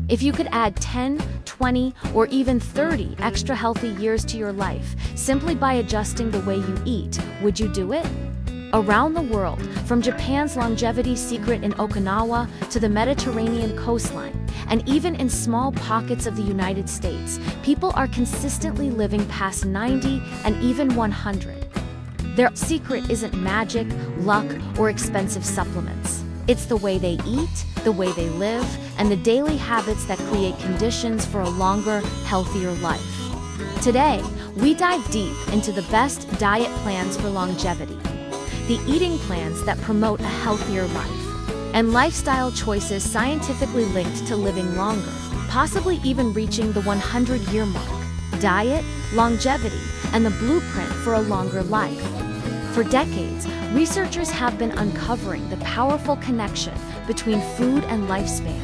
If you could add 10, 20, or even 30 extra healthy years to your life simply by adjusting the way you eat, would you do it? Around the world, from Japan's longevity secret in Okinawa to the Mediterranean coastline, and even in small pockets of the United States, people are consistently living past 90 and even 100. Their secret isn't magic, luck, or expensive supplements. It's the way they eat, the way they live, and the daily habits that create conditions for a longer, healthier life. Today, we dive deep into the best diet plans for longevity, the eating plans that promote a healthier life, and lifestyle choices scientifically linked to living longer, possibly even reaching the 100-year mark. Diet, longevity, and the blueprint for a longer life. For decades, researchers have been uncovering the powerful connection between food and lifespan.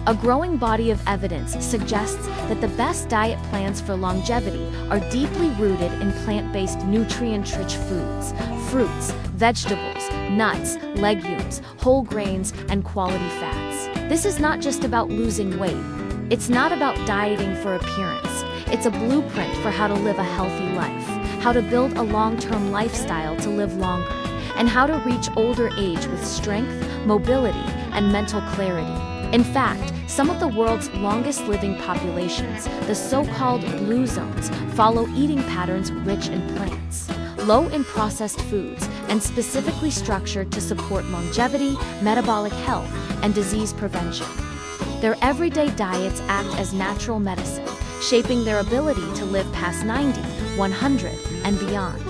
A growing body of evidence suggests that the best diet plans for longevity are deeply rooted in plant-based nutrient-rich foods, fruits, vegetables, nuts, legumes, whole grains, and quality fats. This is not just about losing weight. It's not about dieting for appearance. It's a blueprint for how to live a healthy life, how to build a long-term lifestyle to live longer, and how to reach older age with strength, mobility, and mental clarity. In fact, some of the world's longest living populations, the so-called blue zones, follow eating patterns rich in plants, low in processed foods, and specifically structured to support longevity, metabolic health, and disease prevention. Their everyday diets act as natural medicine, shaping their ability to live past 90, 100, and beyond.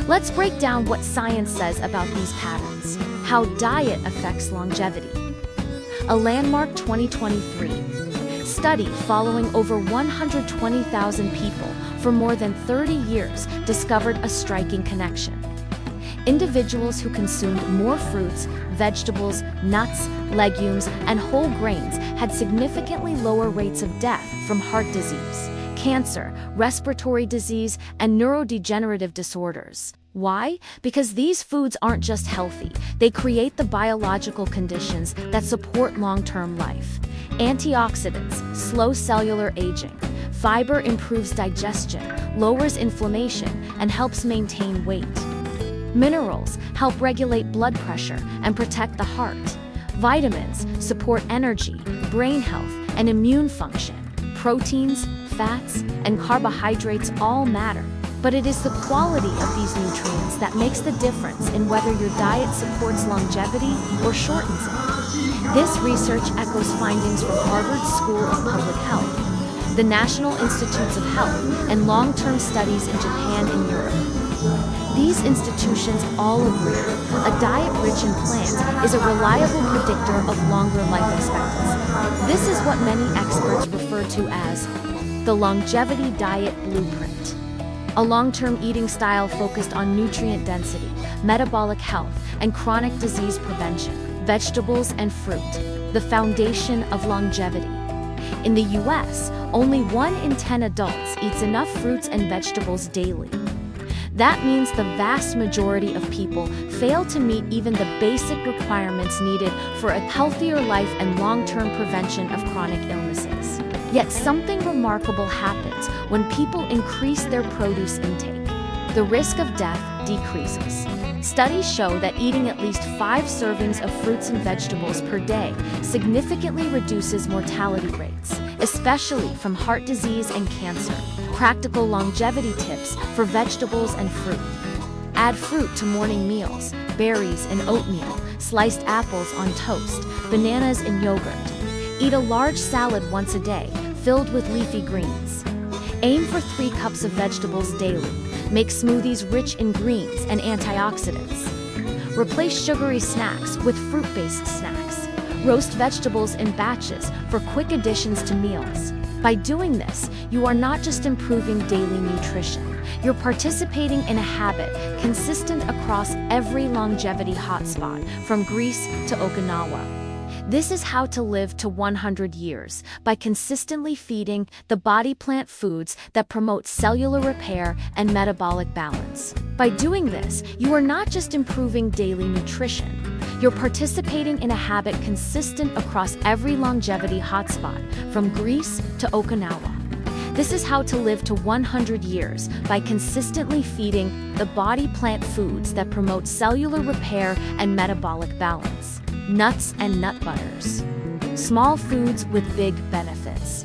Let's break down what science says about these patterns, how diet affects longevity. A landmark 2023 study following over 120,000 people for more than 30 years discovered a striking connection. Individuals who consumed more fruits, vegetables, nuts, legumes, and whole grains had significantly lower rates of death from heart disease, cancer, respiratory disease, and neurodegenerative disorders. Why? Because these foods aren't just healthy, they create the biological conditions that support long-term life. Antioxidants slow cellular aging. Fiber improves digestion, lowers inflammation, and helps maintain weight. Minerals help regulate blood pressure and protect the heart. Vitamins support energy, brain health, and immune function. Proteins, fats, and carbohydrates all matter, but it is the quality of these nutrients that makes the difference in whether your diet supports longevity or shortens it. This research echoes findings from Harvard School of Public Health, the National Institutes of Health, and long-term studies in Japan and Europe. These institutions all agree a diet rich in plants is a reliable predictor of longer life expectancy. This is what many experts refer to as the longevity diet blueprint. A long-term eating style focused on nutrient density, metabolic health, and chronic disease prevention. Vegetables and fruit, the foundation of longevity. In the US, only 1 in 10 adults eats enough fruits and vegetables daily. That means the vast majority of people fail to meet even the basic requirements needed for a healthier life and long-term prevention of chronic illnesses. Yet something remarkable happens when people increase their produce intake. The risk of death decreases. Studies show that eating at least 5 servings of fruits and vegetables per day significantly reduces mortality rates, especially from heart disease and cancer. Practical longevity tips for vegetables and fruit. Add fruit to morning meals, berries in oatmeal, sliced apples on toast, bananas in yogurt. Eat a large salad once a day, filled with leafy greens. Aim for 3 cups of vegetables daily. Make smoothies rich in greens and antioxidants. Replace sugary snacks with fruit-based snacks. Roast vegetables in batches for quick additions to meals. By doing this, you are not just improving daily nutrition, you're participating in a habit consistent across every longevity hotspot, from Greece to Okinawa. This is how to live to 100 years, by consistently feeding the body plant foods that promote cellular repair and metabolic balance. By doing this, you are not just improving daily nutrition, You're participating in a habit consistent across every longevity hotspot, from Greece to Okinawa. This is how to live to 100 years by consistently feeding the body plant foods that promote cellular repair and metabolic balance. Nuts and nut butters. Small foods with big benefits.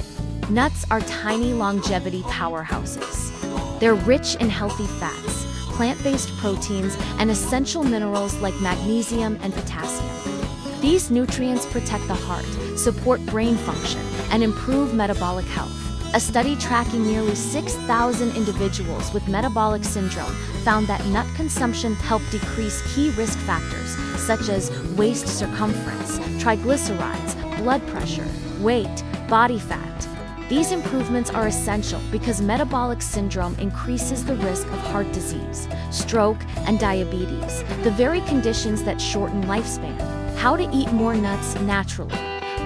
Nuts are tiny longevity powerhouses. They're rich in healthy fats, plant-based proteins, and essential minerals like magnesium and potassium. These nutrients protect the heart, support brain function, and improve metabolic health. A study tracking nearly 6,000 individuals with metabolic syndrome found that nut consumption helped decrease key risk factors such as waist circumference, triglycerides, blood pressure, weight, body fat. These improvements are essential because metabolic syndrome increases the risk of heart disease, stroke, and diabetes, the very conditions that shorten lifespan. How to eat more nuts naturally.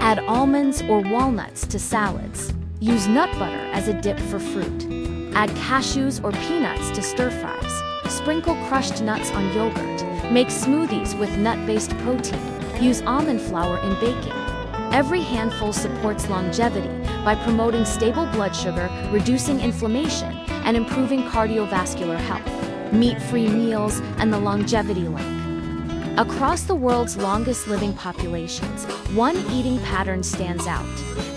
Add almonds or walnuts to salads. Use nut butter as a dip for fruit. Add cashews or peanuts to stir-fries. Sprinkle crushed nuts on yogurt. Make smoothies with nut-based protein. Use almond flour in baking. Every handful supports longevity by promoting stable blood sugar, reducing inflammation, and improving cardiovascular health. Meat-free meals and the longevity link. Across the world's longest living populations, one eating pattern stands out.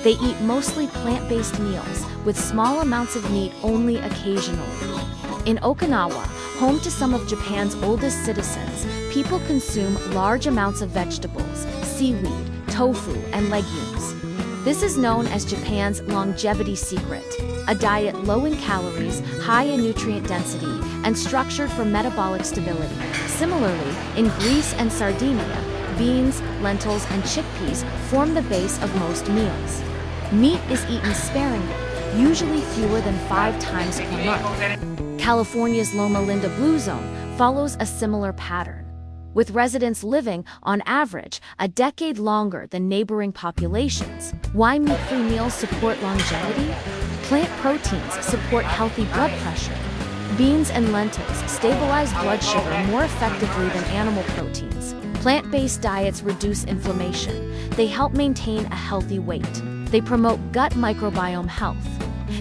They eat mostly plant-based meals, with small amounts of meat only occasionally. In Okinawa, home to some of Japan's oldest citizens, people consume large amounts of vegetables, seaweed, tofu, and legumes. This is known as Japan's longevity secret, a diet low in calories, high in nutrient density, and structured for metabolic stability. Similarly, in Greece and Sardinia, beans, lentils, and chickpeas form the base of most meals. Meat is eaten sparingly, usually fewer than 5 times per month. California's Loma Linda Blue Zone follows a similar pattern, with residents living, on average, a decade longer than neighboring populations. Why meat-free meals support longevity? Plant proteins support healthy blood pressure. Beans and lentils stabilize blood sugar more effectively than animal proteins. Plant-based diets reduce inflammation. They help maintain a healthy weight. They promote gut microbiome health.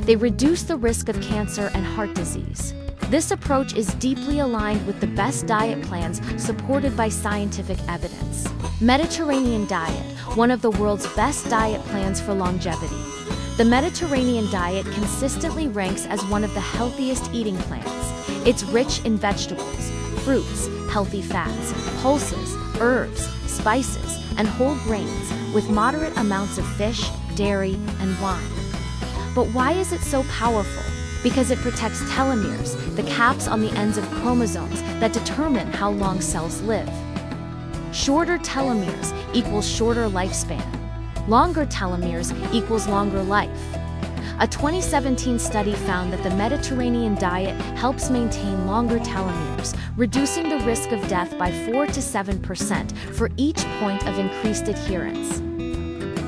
They reduce the risk of cancer and heart disease. This approach is deeply aligned with the best diet plans supported by scientific evidence. Mediterranean diet, one of the world's best diet plans for longevity. The Mediterranean diet consistently ranks as one of the healthiest eating plans. It's rich in vegetables, fruits, healthy fats, pulses, herbs, spices, and whole grains, with moderate amounts of fish, dairy, and wine. But why is it so powerful? Because it protects telomeres, the caps on the ends of chromosomes that determine how long cells live. Shorter telomeres equals shorter lifespan. Longer telomeres equals longer life. A 2017 study found that the Mediterranean diet helps maintain longer telomeres, reducing the risk of death by 4 to 7% for each point of increased adherence.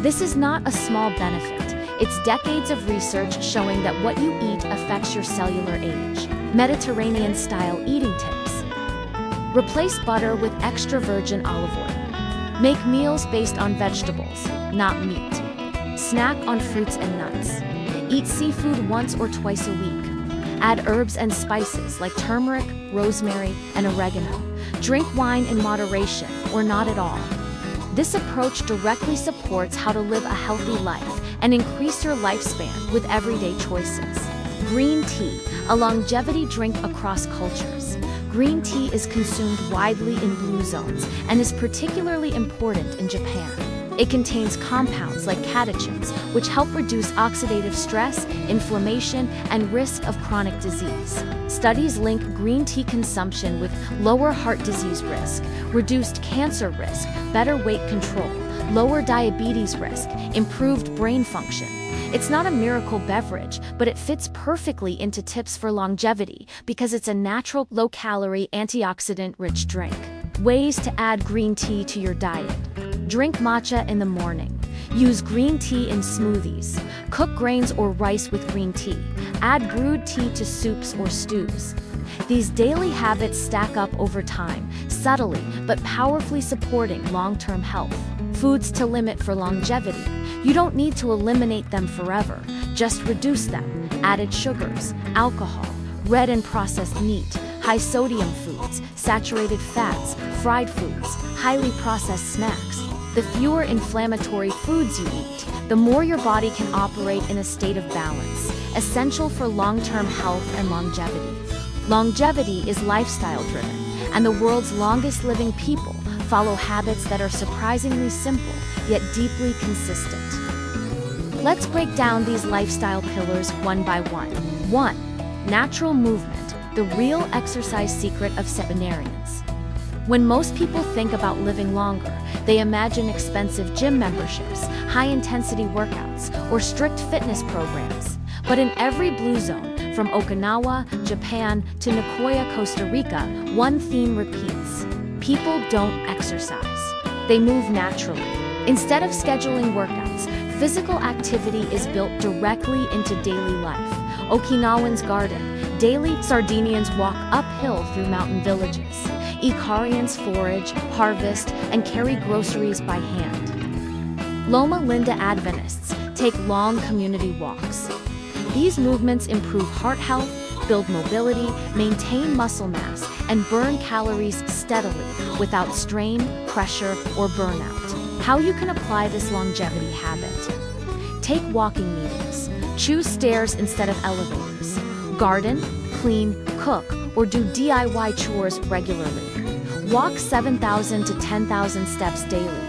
This is not a small benefit. It's decades of research showing that what you eat affects your cellular age. Mediterranean-style eating tips. Replace butter with extra virgin olive oil. Make meals based on vegetables, not meat. Snack on fruits and nuts. Eat seafood once or twice a week. Add herbs and spices like turmeric, rosemary, and oregano. Drink wine in moderation or not at all. This approach directly supports how to live a healthy life and increase your lifespan with everyday choices. Green tea, a longevity drink across cultures. Green tea is consumed widely in blue zones and is particularly important in Japan. It contains compounds like catechins, which help reduce oxidative stress, inflammation, and risk of chronic disease. Studies link green tea consumption with lower heart disease risk, reduced cancer risk, better weight control, lower diabetes risk, improved brain function. It's not a miracle beverage, but it fits perfectly into tips for longevity because it's a natural, low-calorie, antioxidant-rich drink. Ways to add green tea to your diet. Drink matcha in the morning. Use green tea in smoothies. Cook grains or rice with green tea. Add brewed tea to soups or stews. These daily habits stack up over time, subtly but powerfully supporting long-term health. Foods to limit for longevity. You don't need to eliminate them forever, just reduce them. Added sugars, alcohol, red and processed meat, high-sodium foods, saturated fats, fried foods, highly processed snacks. The fewer inflammatory foods you eat, the more your body can operate in a state of balance, essential for long-term health and longevity. Longevity is lifestyle-driven, and the world's longest-living people follow habits that are surprisingly simple, yet deeply consistent. Let's break down these lifestyle pillars one by one. 1. Natural movement, the real exercise secret of centenarians. When most people think about living longer, they imagine expensive gym memberships, high-intensity workouts, or strict fitness programs. But in every blue zone, from Okinawa, Japan, to Nicoya, Costa Rica, one theme repeats. People don't exercise. They move naturally. Instead of scheduling workouts, physical activity is built directly into daily life. Okinawans garden. Daily, Sardinians walk uphill through mountain villages. Icarians forage, harvest, and carry groceries by hand. Loma Linda Adventists take long community walks. These movements improve heart health, build mobility, maintain muscle mass, and burn calories steadily without strain, pressure, or burnout. How you can apply this longevity habit. Take walking meetings. Choose stairs instead of elevators. Garden, clean, cook, or do DIY chores regularly. Walk 7,000 to 10,000 steps daily.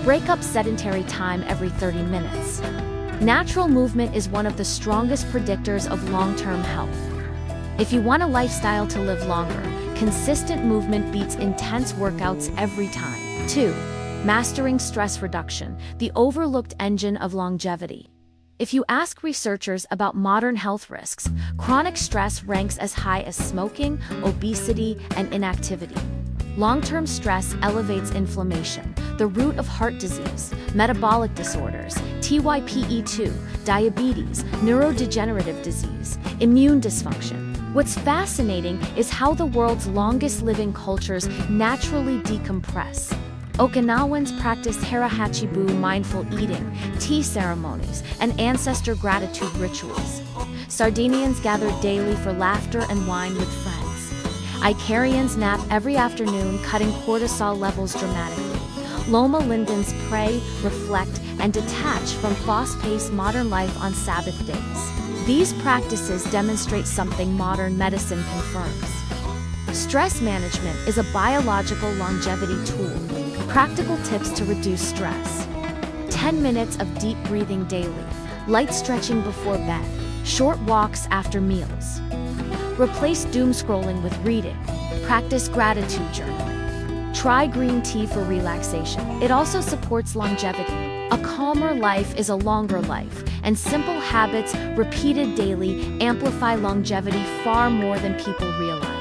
Break up sedentary time every 30 minutes. Natural movement is one of the strongest predictors of long-term health. If you want a lifestyle to live longer, consistent movement beats intense workouts every time. 2. Mastering stress reduction, the overlooked engine of longevity. If you ask researchers about modern health risks, chronic stress ranks as high as smoking, obesity, and inactivity. Long-term stress elevates inflammation, the root of heart disease, metabolic disorders, TYPE2, diabetes, neurodegenerative disease, immune dysfunction. What's fascinating is how the world's longest-living cultures naturally decompress. Okinawans practice harahachibu mindful eating, tea ceremonies, and ancestor gratitude rituals. Sardinians gather daily for laughter and wine with friends. Icarians nap every afternoon, cutting cortisol levels dramatically. Loma Lindans pray, reflect, and detach from fast-paced modern life on Sabbath days. These practices demonstrate something modern medicine confirms. Stress management is a biological longevity tool. Practical tips to reduce stress. 10 minutes of deep breathing daily. Light stretching before bed. Short walks after meals. Replace doom scrolling with reading. Practice gratitude journaling. Try green tea for relaxation. It also supports longevity. A calmer life is a longer life, and simple habits repeated daily amplify longevity far more than people realize.